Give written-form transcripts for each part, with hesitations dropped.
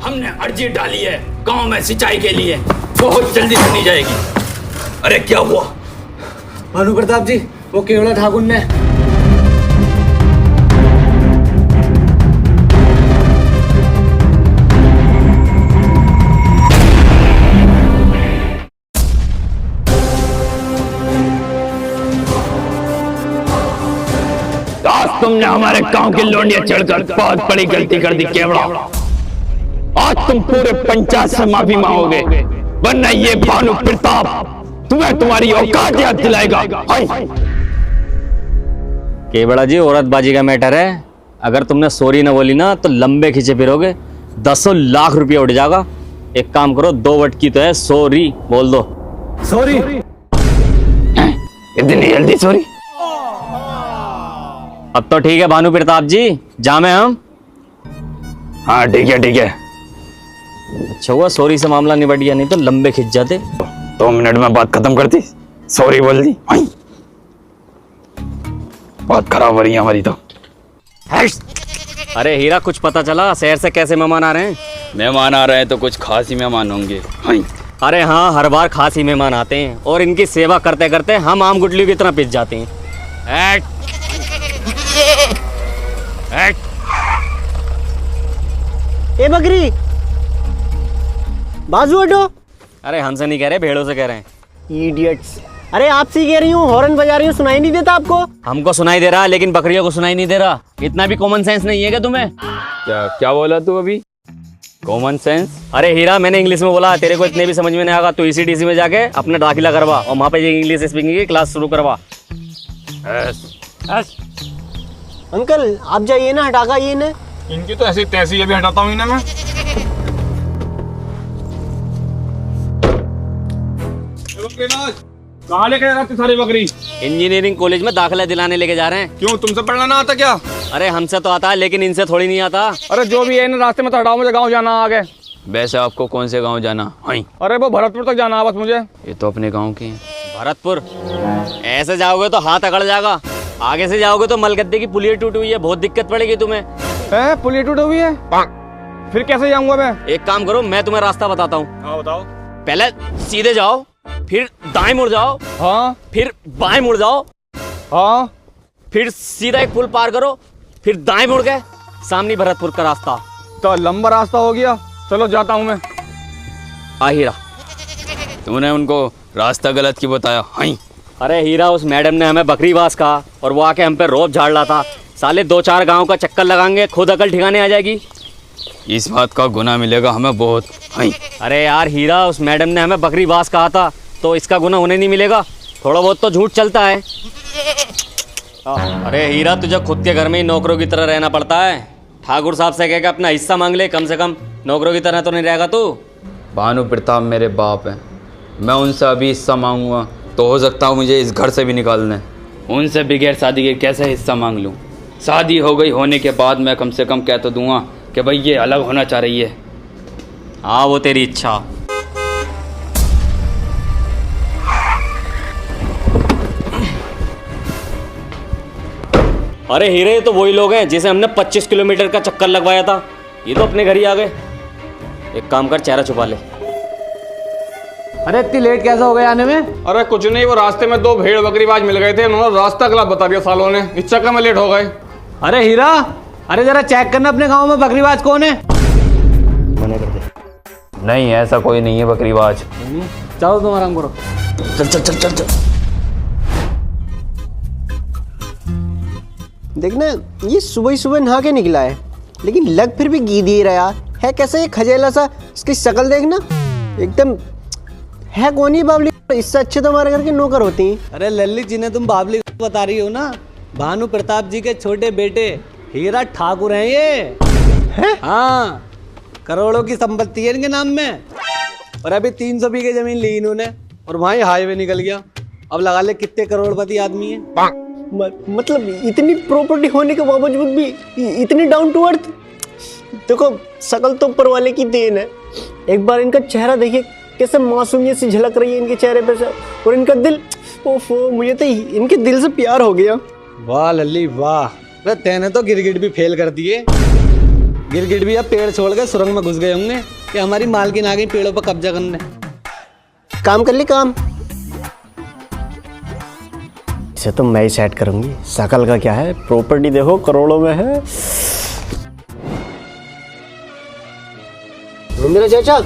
हमने अर्जी डाली है गांव में सिंचाई के लिए, बहुत जल्दी बनी जाएगी। अरे क्या हुआ? भानु प्रताप जी, वो केवड़ा ठाकुर ने आज तुमने हमारे गांव की लोंडियां चढ़कर बहुत बड़ी गलती कर दी केवड़ा। आज तुम पूरे पंचायत से माफी मांगोगे, वरना ये भानु प्रताप तुम्हें तुम्हारी औकात याद दिलाएगा। केवड़ा जी, औरतबाजी का मैटर है। अगर तुमने सॉरी ना बोली ना तो लंबे खींचे फिरोगे, 10 लाख रुपया उठ जाएगा। एक काम करो, 2 वट की तो है, सॉरी बोल दो। सॉरी। इतनी जल्दी सॉरी? अब तो ठीक है भानु प्रताप जी, जामे हम। हाँ ठीक है ठीक है। अच्छा हुआ सॉरी से मामला निबट गया, नहीं तो लंबे खिंच जाते। 2 मिनट में बात खत्म करती, सॉरी बोल दी। बात खराब हो रही है हमारी तो। अरे हीरा, कुछ पता चला शहर से कैसे मेहमान आ रहे हैं? मेहमान आ रहे हैं तो कुछ खास ही मेहमान होंगे। अरे हाँ, हर बार खास ही मेहमान आते हैं और इनकी सेवा करते करते हम आम गुटली की तरह पिस जाते हैं। ए बकरी, बाजू हटो। अरे हमसे नहीं कह रहे, भेड़ों से कह रहे हैं। इडियट्स। अरे आपसे ही कह रही हूँ, हॉर्न बजा रही हूँ, सुनाई नहीं देता आपको? हमको सुनाई दे रहा, लेकिन बकरियों को सुनाई नहीं दे रहा। इतना भी कॉमन सेंस नहीं है क्या तुम्हें? क्या क्या बोला तू अभी? Common sense? अरे हीरा, मैंने इंग्लिश में बोला, तेरे को इतने भी समझ में नहीं आएगा। तो ECDC में जाके अपना दाखिला करवा और वहाँ पे ये इंग्लिश स्पीकिंग की क्लास शुरू करवा। अंकल आप जाइए ना, हटा का ये ना। इनकी तो ऐसी तैसी अभी हटाता हूँ इन्हें मैं। कहाँ लेके जा रहा तू सारी बकरी? इंजीनियरिंग कॉलेज में दाखिला दिलाने लेके जा रहे हैं। क्यों, तुमसे पढ़ना ना आता क्या? अरे हमसे तो आता है, लेकिन इनसे थोड़ी नहीं आता। अरे जो भी है इन रास्ते में तो हटाओ, मुझे गाँव जाना आगे। वैसे आपको कौन से गांव जाना? अरे वो भरतपुर तक जाना है बस मुझे। ये तो अपने गांव के हैं। भरतपुर? ऐसे जाओगे तो हाथ अकड़ जाएगा, आगे से जाओगे तो मलगद्दे की पुलिया टूटी हुई है, बहुत दिक्कत पड़ेगी तुम्हें। पुलिया टूटी हुई है? फिर कैसे जाऊंगा मैं? एक काम करो, मैं तुम्हें रास्ता बताता हूँ। हाँ बताओ। पहले सीधे जाओ, फिर दाएं मुड़ जाओ, हाँ फिर बाएं मुड़ जाओ, हाँ, फिर सीधा एक पुल पार करो, फिर दाएं मुड़ गए, सामने भरतपुर का रास्ता। तो लंबा रास्ता हो गया, चलो जाता हूँ मैं। आ हीरा, तूने उनको रास्ता गलत क्यों बताया? अरे हीरा, उस मैडम ने हमें बकरीबाज कहा और वो आके हम पे रोब झाड़ रहा था। साले 2-4 गांव का चक्कर लगाएंगे, खुद अकल ठिकाने आ जाएगी। इस बात का गुनाह मिलेगा हमें बहुत। अरे यार हीरा, उस मैडम ने हमें बकरीबाज कहा था, तो इसका गुनाह उन्हें नहीं मिलेगा? थोड़ा बहुत तो झूठ चलता है। अरे हीरा, तुझे खुद के घर में ही नौकरों की तरह रहना पड़ता है। ठाकुर साहब से कह के अपना हिस्सा मांग ले, कम से कम नौकरों की तरह तो नहीं रहेगा तू। भानु प्रताप मेरे बाप हैं, मैं उनसे अभी हिस्सा मांगूंगा तो हो सकता है मुझे इस घर से भी निकाल दें। उनसे बगैर शादी के कैसे हिस्सा मांग लूँ? शादी हो गई होने के बाद मैं कम से कम कह तो दूंगा कि भाई ये अलग होना चाह रही है। हाँ, वो तेरी इच्छा। अरे हीरे, तो वही लोग हैं जिसे हमने 25 किलोमीटर का चक्कर लगवाया था। ये तो अपने घर ही आ गए। एक काम कर, चेहरा छुपा ले। अरे इतनी लेट कैसे हो गए आने में? अरे कुछ नहीं, वो रास्ते में 2 भेड़ बकरीबाज मिल गए थे, उन्होंने रास्ता गलत बता दिया सालों ने, इस चक्कर में लेट हो गए। अरे हीरा, अरे जरा चेक करना अपने गांव में बकरीबाज कौन है। नहीं, ऐसा कोई नहीं है बकरीबाज। चलो तुम आराम करो। चल चल चल चल चल। देखना, ये सुबह ही सुबह नहा के निकला है, लेकिन लग फिर भी गीद ही रहा है। कैसा ये खजेला सा, इसकी शक्ल देखना एकदम है। कौन ही बावली? इससे अच्छे तो हमारे घर के नौकर होती हैं। अरे लल्ली, जिन्हें तुम बाबली बता रही हो ना, भानु प्रताप जी के छोटे बेटे हीरा ठाकुर हैं ये। हाँ, करोड़ों की संपत्ति है इनके नाम में। और अभी 300 बीघे जमीन ली इन्होंने, और वहाँ हाईवे निकल गया। अब लगा ले कितने करोड़पति आदमी है। मतलब इतनी प्रॉपर्टी होने के बावजूद भी इतनी डाउन टू अर्थ। देखो, शकल तो ऊपर वाले की देन है। एक बार इनका चेहरा देखिए, कैसे मासूमियत सी झलक रही है इनके चेहरे पे से। और इनका दिल, ओफो, मुझे तो इनके दिल से प्यार हो गया। वाह लल्ली वाह, अरे तेने तो गिरगिट भी फेल कर दिए। गिरगिट भी अब पेड़ छोड़ के सुरंग में घुस गए होंगे कि हमारी मालकिन आ गई पेड़ों पर कब्जा करने। काम कर ली काम। इसे तो मैं ही सेट करूंगी। शकल का क्या है, प्रॉपर्टी देखो करोड़ों में है। मेरा चाचा,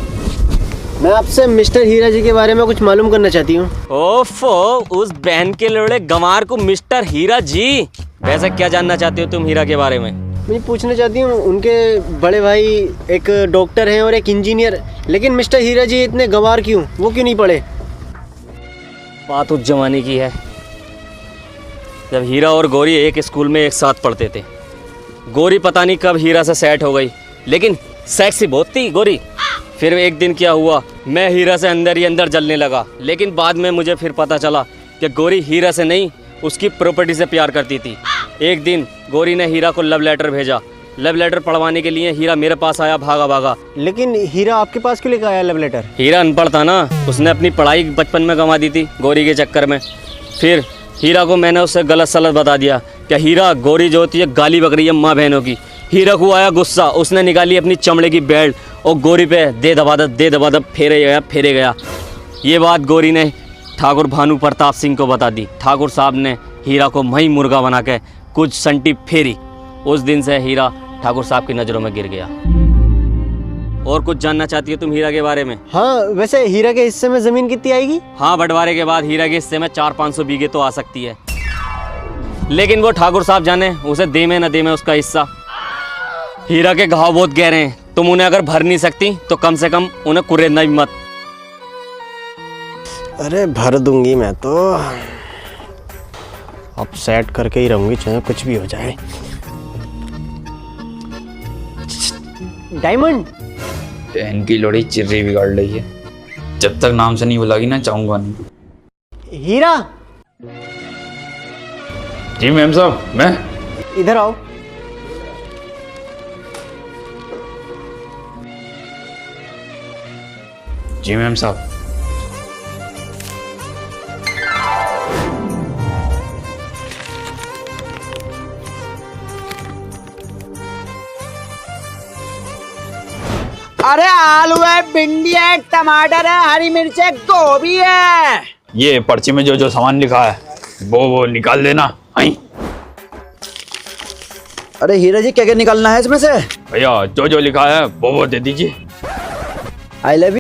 मैं आपसे मिस्टर हीरा जी के बारे में कुछ मालूम करना चाहती हूँ। ओफो, उस बहन के लोड़े गंवार को मिस्टर हीरा जी। वैसे क्या जानना चाहते हो तुम हीरा के बारे में? मैं पूछना चाहती हूँ, उनके बड़े भाई एक डॉक्टर हैं और एक इंजीनियर, लेकिन मिस्टर हीरा जी इतने गंवार क्यों? वो क्यों नहीं पढ़े? बात उस जमाने की है जब हीरा और गौरी एक स्कूल में एक साथ पढ़ते थे। गौरी पता नहीं कब हीरा से सेट हो गई, लेकिन सेक्सी बहुत थी गौरी। फिर एक दिन क्या हुआ, मैं हीरा से अंदर ही अंदर जलने लगा, लेकिन बाद में मुझे फिर पता चला कि गौरी हीरा से नहीं उसकी प्रॉपर्टी से प्यार करती थी। एक दिन गौरी ने हीरा को लव लेटर भेजा। लव लेटर पढ़वाने के लिए हीरा मेरे पास आया भागा भागा। लेकिन हीरा आपके पास क्यों लेकर आया लव लेटर? हीरा अनपढ़ था ना, उसने अपनी पढ़ाई बचपन में गंवा दी थी गौरी के चक्कर में। फिर हीरा को मैंने उससे गलत सलत बता दिया कि हीरा गौरी जो होती है गाली बक रही है माँ बहनों की। हीरा को आया गुस्सा, उसने निकाली अपनी चमड़े की बेल्ट और गौरी पे दे दबा फेरे गया। ये बात गौरी ने ठाकुर भानु प्रताप सिंह को बता दी। ठाकुर साहब ने हीरा को मही मुर्गा बना के कुछ संटी फेरी। उस दिन से हीरा ठाकुर साहब की नज़रों में गिर गया। और कुछ जानना चाहती हो तुम हीरा के बारे में? हाँ, वैसे हीरा के हिस्से में जमीन कितनी आएगी? हाँ, बंटवारे के बाद हीरा के हिस्से में 400-500 बीघे तो आ सकती है, लेकिन वो ठाकुर साहब जाने उसे दे में न दे में उसका हिस्सा। हीरा के घाव बहुत गहरे हैं, तुम उन्हें अगर भर नहीं सकती तो कम से कम उन्हें कुरेदना भी मत। अरे भर दूंगी मैं तो, अब सेट करके ही रहूंगी चाहे कुछ भी हो जाए। डायमंड, बहन की लोड़ी चिर्री बिगाड़ रही है। जब तक नाम से नहीं बुलागी ना चाहूंगा नहीं। हीरा, जी मैम साहब, मैं इधर आओ। जी मैम साहब। अरे आलू है, भिंडी है, टमाटर है, हरी मिर्च है, गोभी है। ये पर्ची में जो जो सामान लिखा है वो निकाल देना। आई अरे हीरा जी, क्या क्या निकालना है इसमें से? भैया जो जो लिखा है वो दे दीजिए। I love you.